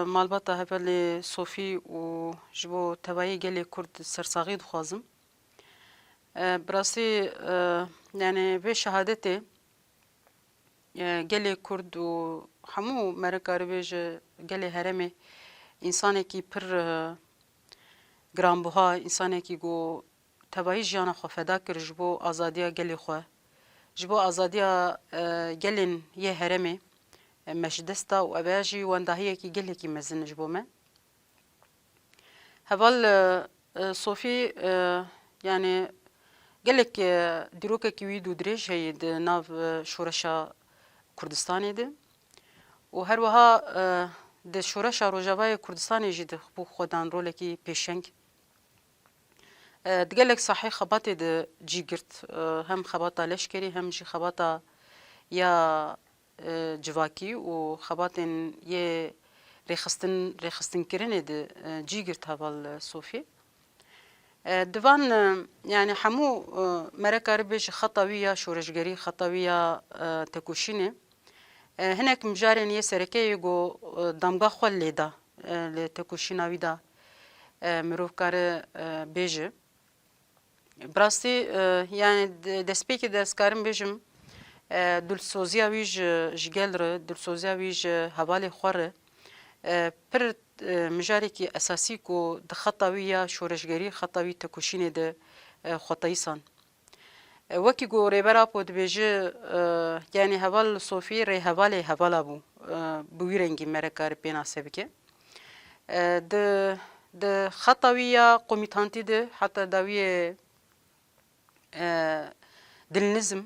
malbata hevalê Sofî û ji bo tevayê gelê Kurd sersaxî dixwazim. Bi rastî yani vê şehadetê gelê Kurd û hemû merekaribê ji gelê herêmê însanekî pir giranbiha, însanekî got tevayî jiyana xwe feda kir ji bo azadiya gelê xwe, ji bo azadiya gelên yê herêmê me ji dest da û ev ê jî wendahiyekî gelekî mezin ji bo me. Heval Sofî yani gelek dîrokekî wî dû dirêj heye di nav şoreşa Kurdistanê de û her wiha di şoreşa Rojavayê Kurdistanê jî dixwî xwedan rolekî pêşeng. Di gelek sahê xebatê de cî girt, hem xebata leşkerî hem jî xebata ya civakî û xebatên yê rêxistinkirinê de cî girt heval Sofî. Divan yani hemû merekaribê ji xeta wî ya şoreşgerî, xeta wî ya tekoşînê hinek mijarên yê serekeyê got damga xwe lêda li tekoşîna wî da mirov kare bêje. Bi rastî yani destpêkê de ez karim bêjim dilsoziya wî ji gel re, dilsoziya wî ji hevalê xwe re pir mijarekî esasî ku di xeta wî ya şoreşgerî, xeta wî tekoşînê de xwetayîsan. Wekî got rêbera po dibêje yani heval Sofî rêhevalê hevala bû bi wî rengî merekarî pê nas bike. Di xeta wî ya komîtantî de heta dawiyê dilnizm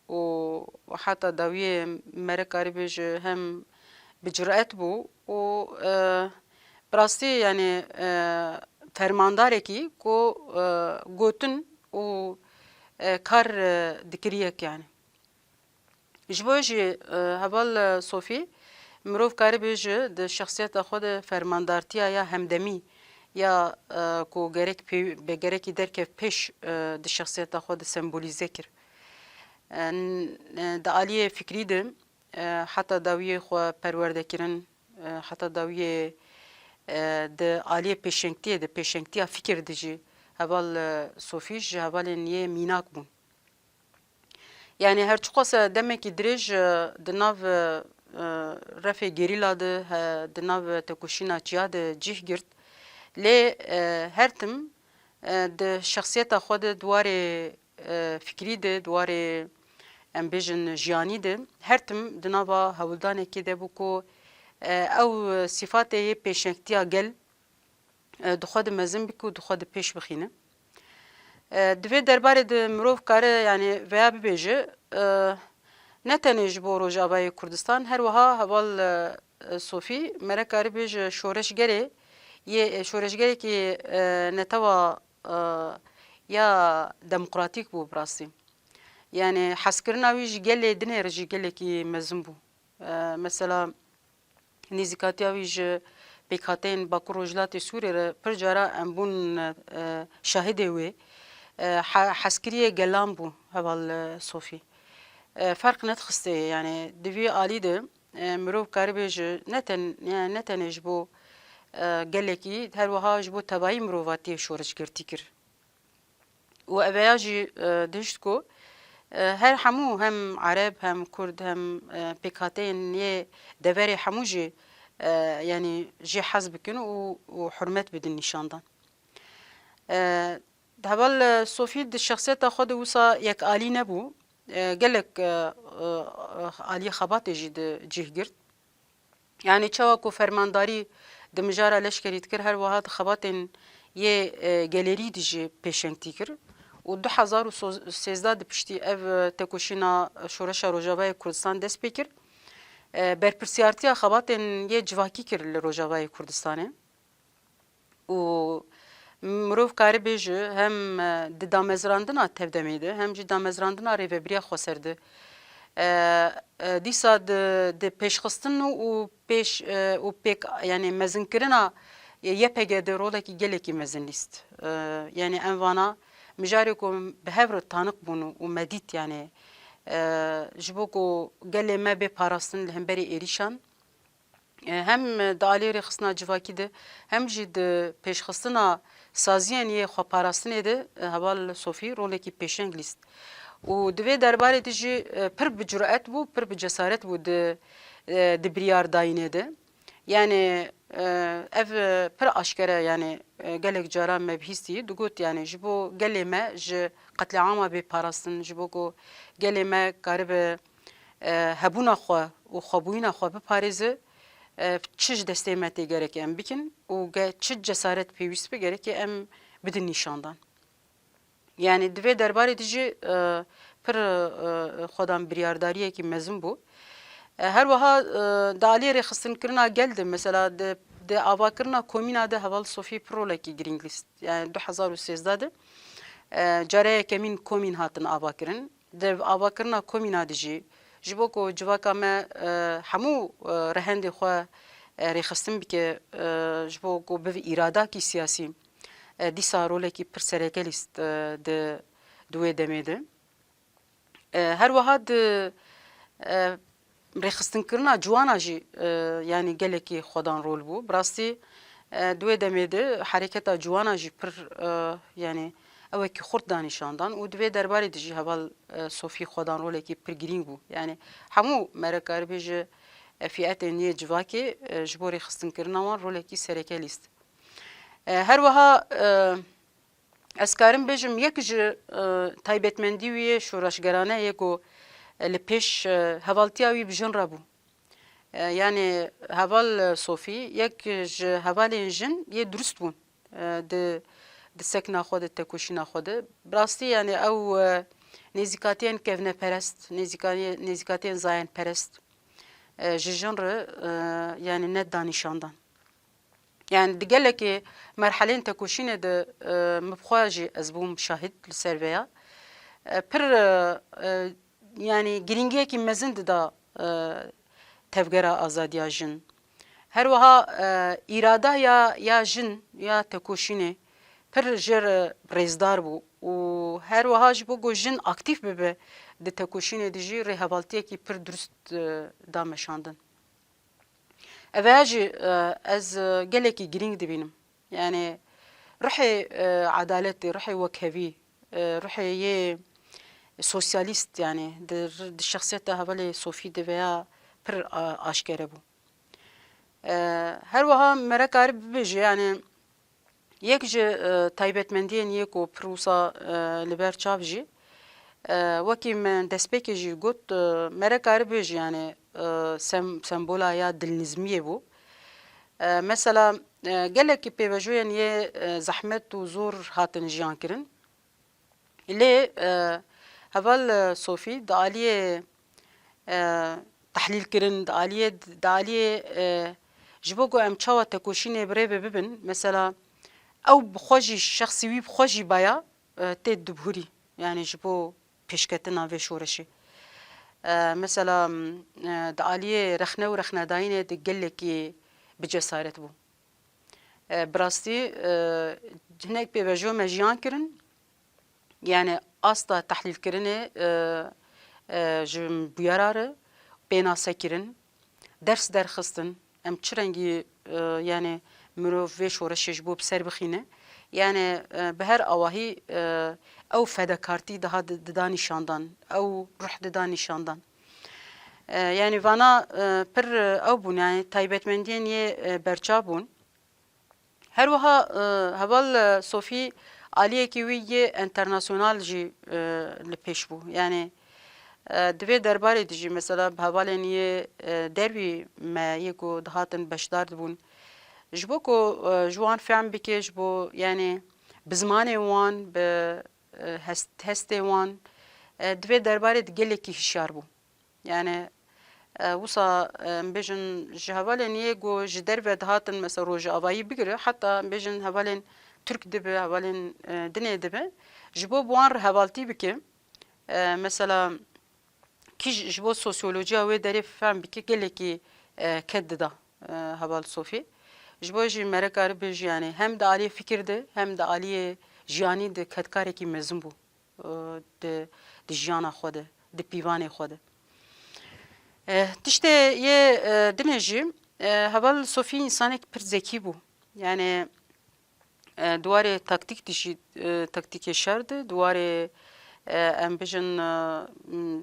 û heta dawiyê merekarî bêje hem bi cüret bû û bi rastî yani fermandarekî ku gotin û kar dikiriyek yani. Ji bo jî heval Sofî mirov karî bêje di şexsiyeta xwe de fermandartiya ya hemdemî ya ku gerek bi gerekî derkev pêş di şexsiyeta xwe de sembolîze kir. Di aliyê fikrî de heta dawiyê xwe perwerdekirin, heta dawiyê di aliyê pêşengtiyê de pêşengtiya fikir de jî heval Sofî ji hevalên yê mînak bûn. Yani her çi qasa demekî dirêj di nav refê gerîla de di nav tekoşîna çiya de cih girt lê her tim di şexsiyeta xwe de dwarê fikrî de dwarê em bêjin jiyanî de her tim di nava hewildanekê de bû ku ew sîfatê yê pêşengtiya gel dixwe di mezin bike û dixwe di pêş bixîne. Di vê derbarê de mirov kare yani veya bibêje ne tenê ji bo Rojavayê Kurdistan her wiha heval Sofî merekarî bêje şoreşgerê yê şoreşgerekî netewa ya demokratîk bû bi rastî. Yani hezkirina wî ji gelê dinê re jî gelekî mezin bû. Mesela nêzîkatiya wî ji pêkhateyên Bakur Rojhilatê Sûriyê re pir cara em bûn şahidê wê hezkiriyê gelan bû heval Sofî. Ferq nedixiste yani di vî alî de mirov karî bêje ne tenê ji bo gelekî her wiha ji bo tevayî mirovatiyê şoreşgirtî kir. û ev ê ya jî dihişt ku her hemû hem Arab hem Kurd hem pêkhateyên yê deverê hemû jî yani jê hez bikin û hurmet bidin nîşandan. Heval Sofî di şexsiyeta xwe de wisa yekalî nebû. Gelek aliyê xebatê jî di cih girt. Yani çawa ku fermandarî di mijara leşkerî dikir her wiha di xebatên yê gelerî de jî pêşengtî kir. û 2013 di piştî ev tekoşîna şoreşa Rojavayê Kurdistan dest pê kir. Berpirsyartiya xebatên yê civakî kir li Rojavayê Kurdistanê. û mirov karî bêje hem di damezrandina tevdemê de hem jî damezrandina rêveberiya xweser de dîsa di pêşxistin û pêk yani mezinkirina YPG de rolekî gelekî mezin lîst. Yani em vana mijarê ku bi hev re tanîq bûn û medît yani ji bo ku gelê me bê parastin li hemberî êrîşan هم دالیر خصنا جواکی ده هم جد پیشخستنا سازیان یه خواپاراستنه ده هوال صوفی روله کی پیشنگ لیست و دوی درباره دیجی پر بجرأت بو پر بجسارت بو de biryar dayine de yani ev per aşkere yani gelek cara mebhisti dugut yani jibo geleme ji qatliama be parastin jibo go geleme garibe hebuna xwe û xwebûyîna xwe biparize çi destê me tê gerek em bikin û çi cesaret pêwîst be gerek em bidin nîşandan. Yani divê derbarê dijî pir xwedan biryardariyekî mezin bû. Her wiha di aliyê rêxistinekirina gel de mesela di avakirina komîna de heval Sofî pir rolekî girîng lîst. Yani 2013 de care yekemîn komîn hatin avakirin. Di avakirina komîna de jî ji bo ku civaka me hemû rehendê xwe rêxistin bike ji bo ku biv îradakî siyasî dîsa rolekî pir sereke lîst di wê demê de. Her wiha di rêxistinekirina ciwanan jî yani gelekî xwedan rol bû. Bi rastî di wê demê de hereketa ciwanan jî pir yani ewekî xurt danîşandan û di vê derbarê de jî heval Sofî xwedan rolekî pir girîng bû. Yani hemû me re karibê ji fîetên nûyê civakê ji bo rêxistinekirina wan rolekî sereke lîst. Her wiha ez karim bêjim yek ji taybetmendî wî şoreşgerane ye ku li pêş hevaltiya wî bi jin re bû. Yani heval Sofî yek ji hevalên jin yê durist bûn di sekna xwe de tekoşîna xwe de. Bi rastî yani ew nêzîkatiyên kevneperest, nêzîkatiyên zayenperest ji jin re yani net danîşandan. Yani di gelekî merhelên tekoşînê de min xwe jî ez bûm şahid li ser vê ya pir yani giringiyekî mezin dida tevgera azadiya jin. Her wiha îrada ya jin ya tekoşînê pir jêr rêzdar bû û her wiha ji bo ku jin aktif bibe di tekoşînê de jî rêhevaltiyekî pir durist dameşandin. Ev jî ez gelekî girîng dibînim. Yani rihê edaletê, rihê wekhevî, rihê yê sosyalîst yani di şexsiyeta hevalê Sofî de veya pir aşkere bû. Her wiha me re karî bibêje yani yek ji taybetmendiyên yê ku pir wisa li ber çav jî wekî me destpêkê jî got me re karî bêje yani sembola ya dilnizmiyê bû. Mesela gelekî pêvajoyên yê zehmet û zor hatin jiyankirin. Lê heval Sofî di aliyê tehlîlkirin, di aliyê ji bo ku em çawa tekoşînê bi rê ve bibin mesela ew bi xwe jî şexsî wî bi xwe jî baya tê dibihûrî yani ji bo pêşketina vê şoreşê. Mesela di aliyê rexne û rexnedayînê de gelekî bi cesaret bû. Bi rastî hinek pêvajo me jiyan kirin yani asta tehlîlkirinê ji bûyera re pênasekirin, ders derxistin em çi rengî yani mirov vê şoreşê ji bo bi ser bixîne yani bi her awahî ew fedakartî daha dida nîşandan, ew ruh dida nîşandan. Yani vana pir ew bûn yani taybetmendiyên yê berçav bûn. Her wiha heval Sofî aliyekî wî yê internasyonal jî li pêş bû. Yani di vê derbarê de jî mesela bi hevalên yê dervî me yê ku dihatin beşdar dibûn ji bo ku ji wan fehm bike ji bo yani bi zimanê wan bi hestê wan di vê derbarê de gelekî hişyar bû. Yani wisa em bêjin ji hevalên yê ku ji derve dihatin mesela rojavayî bigire heta em bêjin hevalên Türk dibe, hevalên dinê dibe ji bo wan re hevaltî bike. Mesela kî ji bo sosyolojiya wê derê fehm bike gelekî ket dida heval Sofî. Ji bo jî me re karî bêje yani hem di aliyê fikir de hem di aliyê jiyanî de ketkarekî mezin bû di jiyana xwe de, di pîvanê xwe de. Tiştê yê dinê jî Heval Sophie insanek pir zekî bû. Yani duwarê taktik dişî taktikê şer di, duwarê em bijin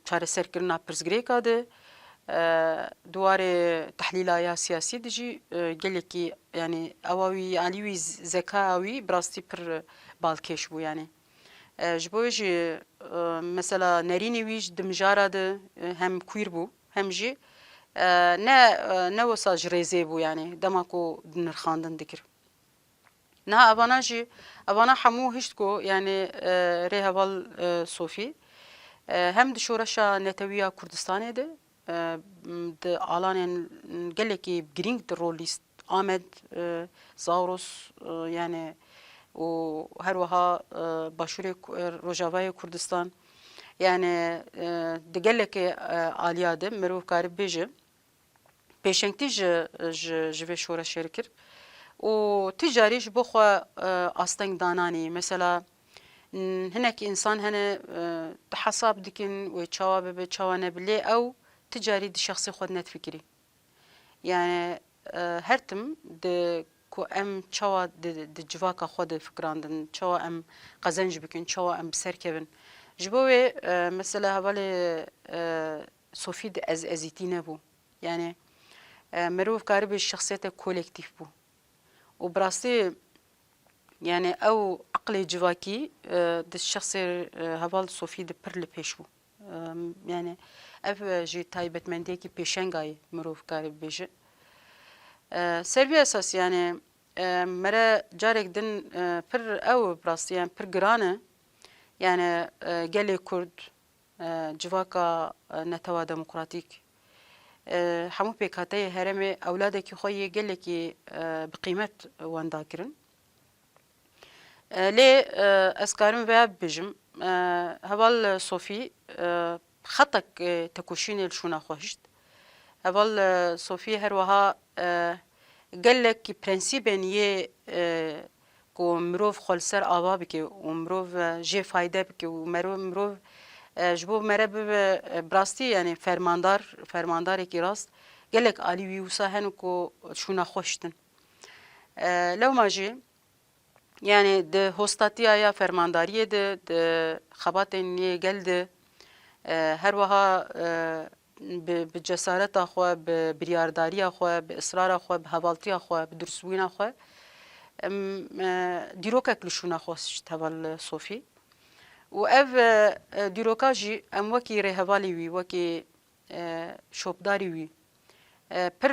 çareserkirina pirsgirêka de, duwarê tehlîla ya siyasî de jî gelekî yani ewa wî alî wî zekaya wî bi rastî pir balkêş bû yani. Ji bo wê jî mesela nerînê wî ji di mijara de hem kwîr bû hem jî ne wisa ji rêzê bû yani dema ku nirxandin dikir. Niha evana jî evana hemû hişt ku yani rê heval Sophie hem di şoreşa Netewîya Kurdistanê de di alanên gelekî girîng di rolîst Amed Zavros yani û her wiha Başûrê Rojavayê Kurdistan yani di gelekê aliya de mirov karî bêje pêşengtî ji vê şoreşê re kir û ti carî ji bo xwe asteng dananî mesela hinekî însan hene di hesab dikin wê çawa bibe çawa nebe lê ew ti carî di şexsê xwe nedfikirî yani her tim di ku em çawa di civaka xwe de fikrandin çawa em qezenc bikin çawa em bi ser kevin ji bo wê mesela hevalê Sophie de ez ezîtî nebû yani mirov karî bê şexsiyeta kolektif bû û bi rastî yani ew eqlê civakî di şexsê heval Sophie de pir li pêş bû yani ev jî taybetmendiyekî pêşenga ye mirov karî bibêje. Ser vî esas yani mere carek din pir ew bi rastî yani pir giran e yani gelê Kurd civaka netewa demokratîk hemû pêkhateyê herêmê ewladekî xwe yê gelekî bi qîmet wenda kirin. Lê ez karim veya bibêjim heval Sophie xetek tekoşînê li şûna xwe hişt. Heval Sophie her wiha gelekî prensîbên yê ku mirov xwe li ser ava bike û mirov jê fayde bike û mirov ji bo mere bibe bi rastî yani fermandarekî rast gelek alî wî wisa hene ku şûna xwe hiştin. Lewma jî yani di hostatiya ya fermandariyê de di xebatên yê gel de her wiha bi cesareta xwe bi biryardariya xwe bi ısrara xwe bi hevaltiya xwe bi dürstbûna xwe dîrokek li şûna xwe hişt heval Sophie û ev dîroka jî em wekî rêhevalê wî wekî şopdarî wî pir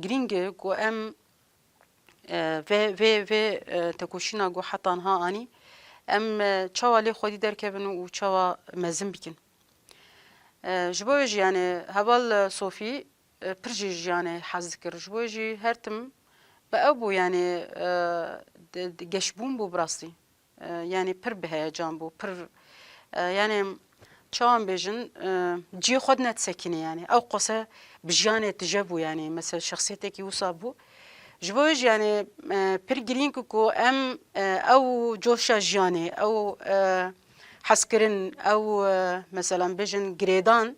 girîng e ku em vê tekoşîna got heta niha anî em çawa lê xwedî derkevin û çawa mezin bikin. Ji bo wê jî yani heval Sophie pir jî jiyanê hez dikir ji bo wê jî her tim bi ew bû yani geşbûn bû bi rastî yani pir bi heyecan bû pir yani çawan bêjin ciyê xwe di nedsekîne yani ew qose bi jiyanê tije bû yani mesela şexsiyetekî wisa bû ji bo wê jî yani pir girîng ku em ew coşa jiyanê ew hezkirin ew mesela bêjin girêdan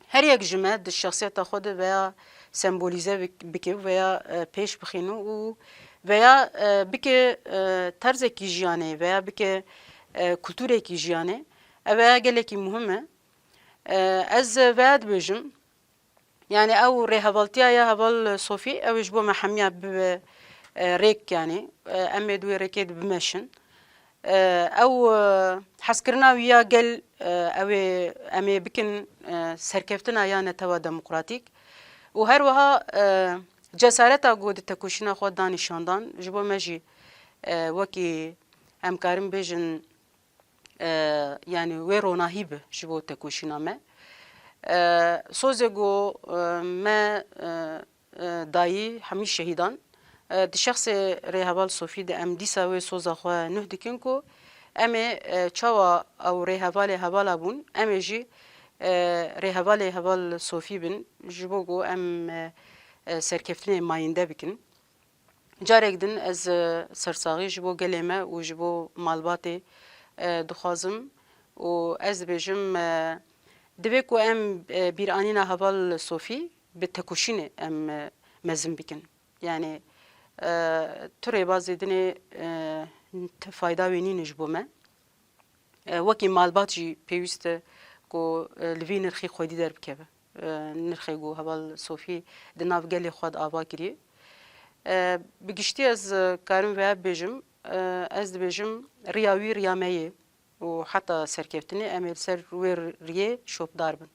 her yek ji me di şexsiyeta xwe de veya sembolîze bike veya pêş bixîne û veya bike terzekî jiyanê veya bike kultûrekî jiyanê ev veya gelekî muhim e. Ez veya dibêjim yani ew rêhevaltiya ya heval Sophie ew ji bo me hemiya bibe rêk yani em ê duê rêkê de bimeşin. Ew hezkirina wî ya gel ew ê em ê bikin serkeftina ya netewa demokratîk û her wiha cesareta got di tekoşîna xwe danîşandan ji bo me jî wekî em karin bêjin yani wê ronahî bi ji bo tekoşîna me. Sozê got me dayî hemî şehîdan di şexsê rêheval Sophie de em dîsa wê soza xwe nûh dikin ku em ê çawa ew rêhevalê hevala bûn em ê jî rêhevalê heval Sophie bin ji bo ku em serkeftinê mayînde bikin. Carek din ez sersaxî ji bo gelê me û ji bo malbatê dixwazim û ez dibêjim divê ku em bîranîna heval Sophie bi tekoşînê em mezin bikin. Yani turê bazê dinê fayda wênî ji bo me. Wekî malbat jî pêwîst e ku li vî nirxê xwedî derbikeve. Nirxê got heval Sofî di nav gelê xwe de ava kiriye. Bi giştî ez karim veya bêjim, ez dibêjim riya wî riya me ye û heta serkeftinê em ê li ser wê riyê şopdar bin.